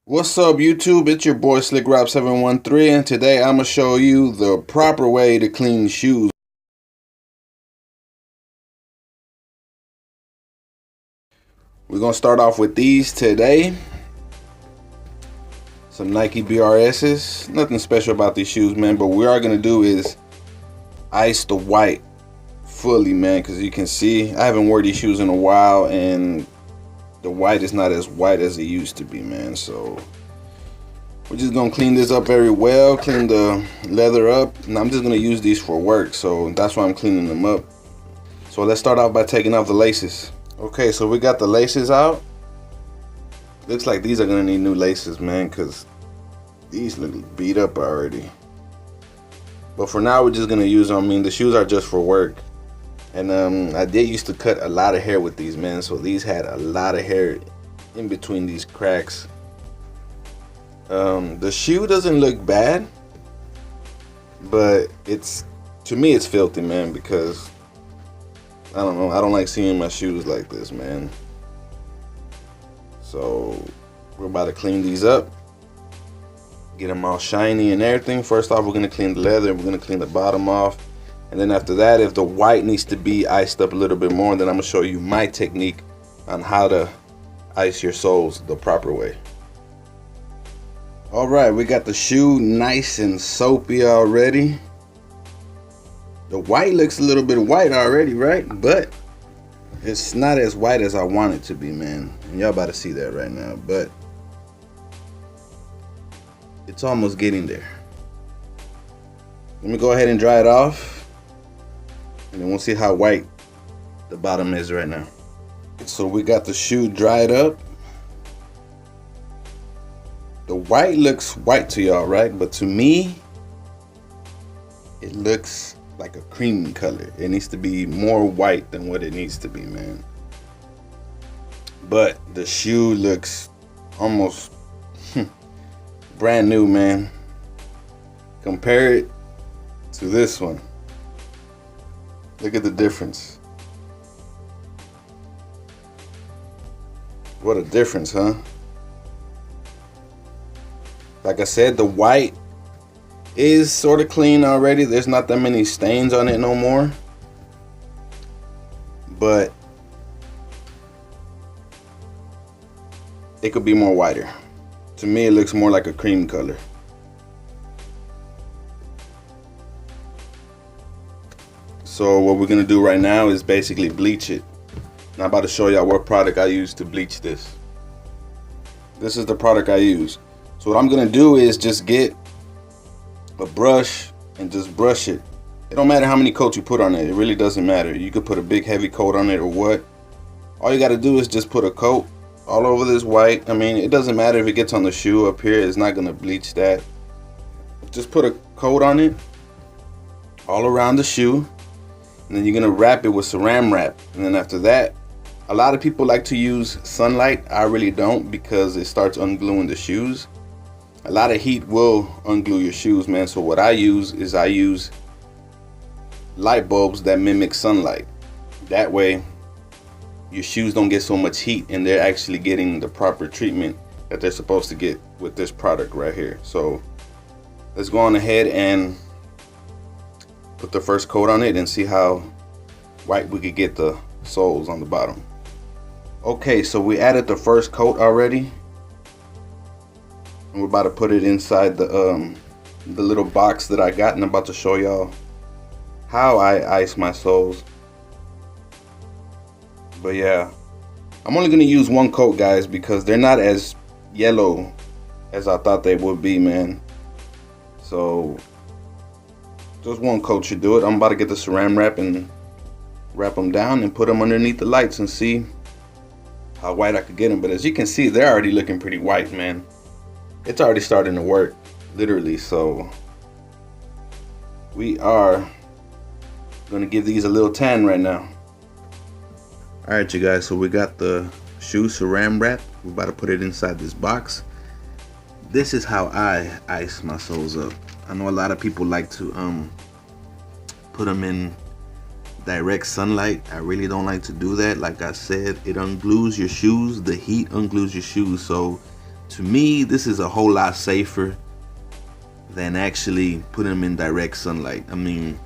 What's up YouTube? It's your boy SlickRap713 and today I'm going to show you the proper way to clean shoes. We're going to start off with these today. Some Nike BRS's. Nothing special about these shoes, man, but what we are going to do is ice the white fully, man, because you can see I haven't worn these shoes in a while and the white is not as white as it used to be, man. So we're just gonna clean this up very well, clean the leather up, and I'm just gonna use these for work, so that's why I'm cleaning them up. So let's start off by taking off the laces. Okay, so we got the laces out. Looks like these are gonna need new laces, man, because these look beat up already. But for now, we're just gonna use them. I mean, the shoes are just for work. And I did used to cut a lot of hair with these, man, so these had a lot of hair in between these cracks. The shoe doesn't look bad, but to me it's filthy, man, because I don't know, I don't like seeing my shoes like this, man. So we're about to clean these up, get them all shiny and everything. First off, we're going to clean the leather, we're going to clean the bottom off, and then after that, if the white needs to be iced up a little bit more, then I'm going to show you my technique on how to ice your soles the proper way. Alright, we got the shoe nice and soapy already. The white looks a little bit white already, right? But it's not as white as I want it to be, man. And y'all about to see that right now, but it's almost getting there. Let me go ahead and dry it off, and then we'll see how white the bottom is right now. So we got the shoe dried up. The white looks white to y'all, right? But to me, it looks like a cream color. It needs to be more white than what it needs to be, man. But the shoe looks almost brand new, man. Compare it to this one. Look at the difference. What a difference, huh? Like I said, the white is sort of clean already. There's not that many stains on it no more. But it could be more whiter. To me, it looks more like a cream color. So what we're gonna do right now is basically bleach it. And I'm about to show y'all what product I use to bleach this. This is the product I use. So what I'm gonna do is just get a brush and just brush it. It don't matter how many coats you put on it. It really doesn't matter. You could put a big heavy coat on it or what. All you gotta do is just put a coat all over this white. I mean, it doesn't matter if it gets on the shoe up here. It's not gonna bleach that. Just put a coat on it all around the shoe. And then you're gonna wrap it with saran wrap. And then after that, a lot of people like to use sunlight. I really don't, because it starts ungluing the shoes. A lot of heat will unglue your shoes, man. So what I use is I use light bulbs that mimic sunlight. That way your shoes don't get so much heat and they're actually getting the proper treatment that they're supposed to get with this product right here. So let's go on ahead and put the first coat on it and see how white we could get the soles on the bottom. Okay, so we added the first coat already. And we're about to put it inside the little box that I got, and I'm about to show y'all how I ice my soles. But yeah, I'm only gonna use one coat, guys, because they're not as yellow as I thought they would be, man. So just one coat should do it. I'm about to get the saran wrap and wrap them down and put them underneath the lights and see how white I could get them. But as you can see, they're already looking pretty white, man. It's already starting to work, literally. So we are gonna give these a little tan right now. All right, you guys, so we got the shoe saran wrap. We're about to put it inside this box. This is how I ice my soles up. I know a lot of people like to put them in direct sunlight. I really don't like to do that. Like I said, it unglues your shoes. The heat unglues your shoes. So to me, this is a whole lot safer than actually putting them in direct sunlight. I mean,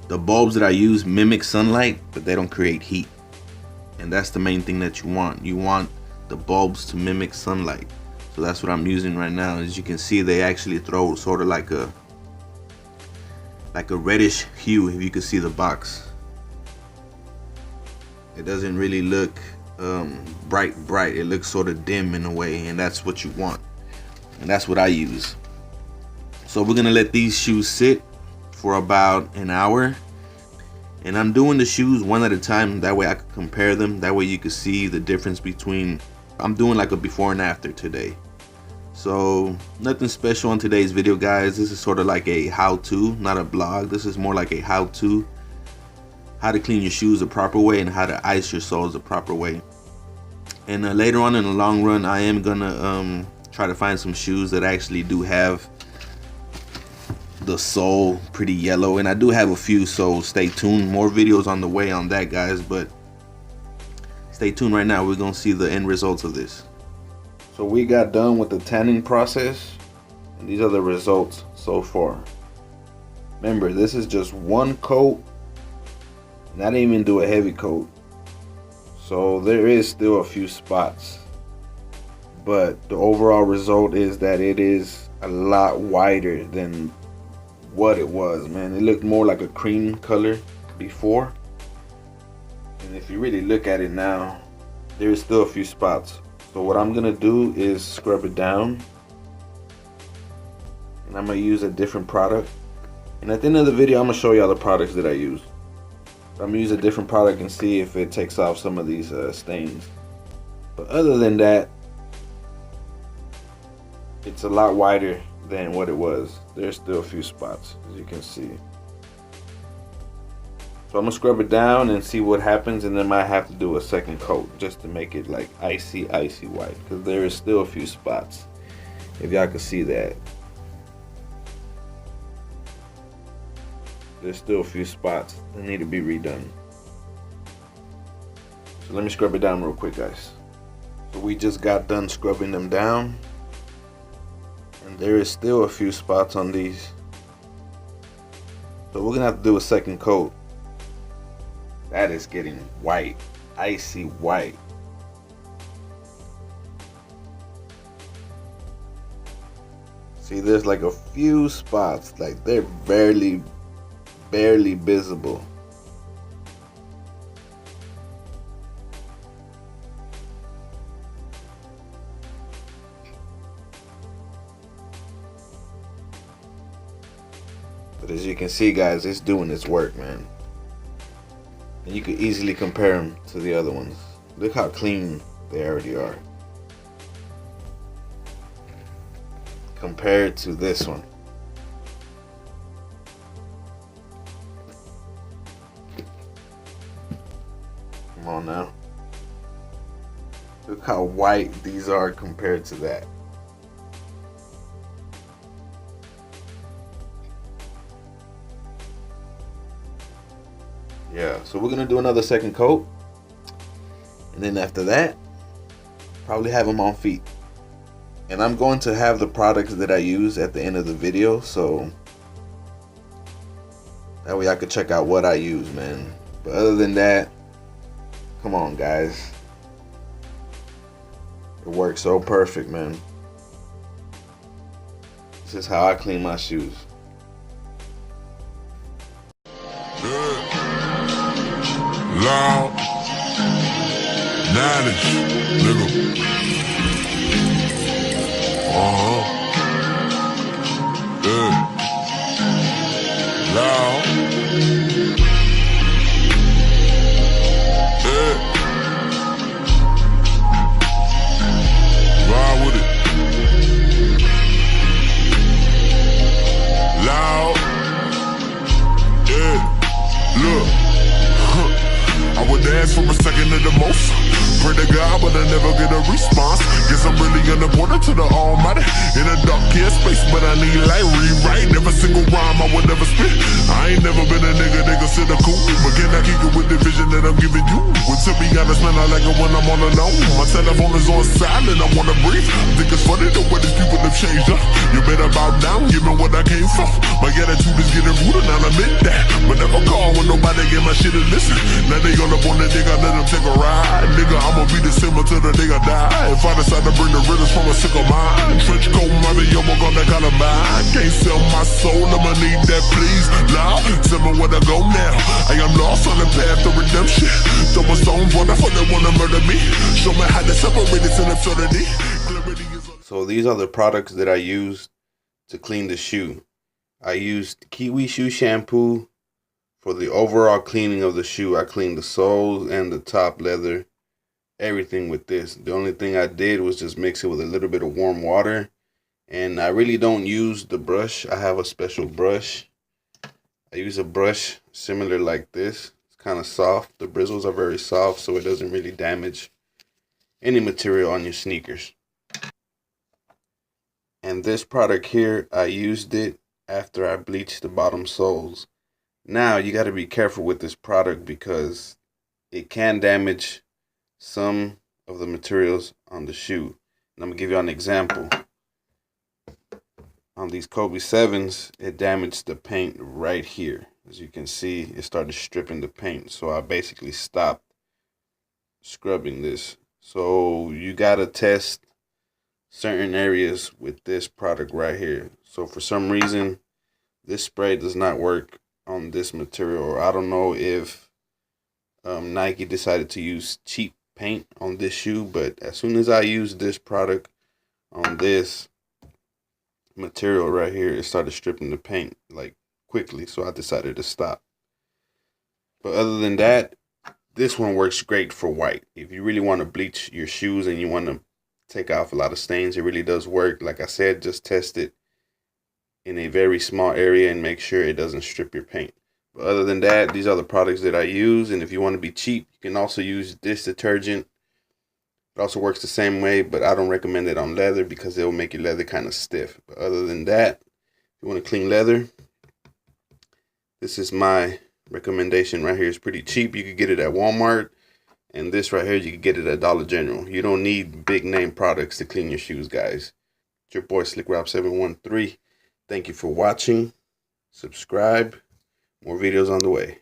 the bulbs that I use mimic sunlight, but they don't create heat. And that's the main thing that you want. You want the bulbs to mimic sunlight. So that's what I'm using right now. As you can see, they actually throw sort of like a reddish hue, if you can see the box. It doesn't really look bright. It looks sort of dim in a way, and that's what you want. And that's what I use. So we're gonna let these shoes sit for about an hour. And I'm doing the shoes one at a time, that way I can compare them. That way you can see the difference between, I'm doing like a before and after today. So nothing special on today's video, guys. This is sort of like a how-to, not a blog. This is more like a how-to, how to clean your shoes the proper way and how to ice your soles the proper way. And later on in the long run, I am gonna try to find some shoes that actually do have the sole pretty yellow, and I do have a few, so stay tuned. More videos on the way on that, guys, but stay tuned. Right now we're gonna see the end results of this. So we got done with the tanning process, and these are the results so far. Remember, this is just one coat, and I didn't even do a heavy coat, so there is still a few spots, but the overall result is that it is a lot whiter than what it was, man. It looked more like a cream color before, and if you really look at it now, there's still a few spots. So what I'm gonna do is scrub it down, and I'm gonna use a different product, and at the end of the video I'm gonna show y'all the products that I use. I'm gonna use a different product and see if it takes off some of these stains. But other than that, it's a lot wider than what it was. There's still a few spots, as you can see. So I'm gonna scrub it down and see what happens, and then I might have to do a second coat just to make it like icy white, because there is still a few spots, if y'all can see that. There's still a few spots that need to be redone. So let me scrub it down real quick, guys. So we just got done scrubbing them down, and there is still a few spots on these. So we're gonna have to do a second coat. That is getting white, icy white. See, there's like a few spots, like they're barely visible. But as you can see, guys, it's doing its work, man. And you could easily compare them to the other ones. Look how clean they already are compared to this one. Come on now. Look how white these are compared to that. Yeah, so we're gonna do another second coat, and then after that, probably have them on feet. And I'm going to have the products that I use at the end of the video, so that way I could check out what I use, man. But other than that, come on, guys. It works so perfect, man. This is how I clean my shoes. Loud, 9-inch, nigga. Yeah. Loud. Yeah. Ride with it. Loud. Yeah. Look. I would dance for a second at the most. Pray to God, but I never get a response. Guess I'm really unimportant to the almighty. In a dark space, but I need light. Rewrite every single rhyme I would never spit. I ain't never been a nigga they consider cool, but can I kick it with the vision that I'm giving you? Well, to be honest, man, I like it when I'm all alone. My telephone is on silent, I wanna breathe. I think it's funny the way these people have changed up. You better bow down, give me what I came for. My attitude is getting ruder, now I admit that. But never call when nobody get my shit to listen. Now they all up on the dick, I let them take a ride. Nigga, I'ma be the same until the day I die. If I decide to bring the rhythms from a sick of mind, trench coat, my yo, I'm gonna kind of mind. Can't sell my soul, I'ma need that, please. Now, tell me where to go now. I am lost on the path to redemption. Throw my stones, what the fuck they wanna murder me? Show me how to separate it in absurdity. So these are the products that I used to clean the shoe. I used Kiwi shoe shampoo for the overall cleaning of the shoe. I cleaned the soles and the top leather, everything with this. The only thing I did was just mix it with a little bit of warm water. And I really don't use the brush. I have a special brush. I use a brush similar like this. It's kind of soft. The bristles are very soft, so it doesn't really damage any material on your sneakers. And this product here, I used it after I bleached the bottom soles. Now you got to be careful with this product because it can damage some of the materials on the shoe. And I'm gonna give you an example. On these Kobe 7s, it damaged the paint right here. As you can see, it started stripping the paint. So I basically stopped scrubbing this. So you gotta test certain areas with this product right here. So for some reason, this spray does not work on this material, or I don't know if Nike decided to use cheap paint on this shoe, but as soon as I used this product on this material right here, it started stripping the paint like quickly, so I decided to stop. But other than that, this one works great for white. If you really want to bleach your shoes and you want to take off a lot of stains, it really does work. Like I said, just test it in a very small area and make sure it doesn't strip your paint. But other than that, these are the products that I use. And if you want to be cheap, you can also use this detergent. It also works the same way, but I don't recommend it on leather because it will make your leather kind of stiff. But other than that, if you want to clean leather, this is my recommendation right here. It's pretty cheap. You can get it at Walmart. And this right here, you can get it at Dollar General. You don't need big name products to clean your shoes, guys. It's your boy SlickRob713. Thank you for watching. Subscribe. More videos on the way.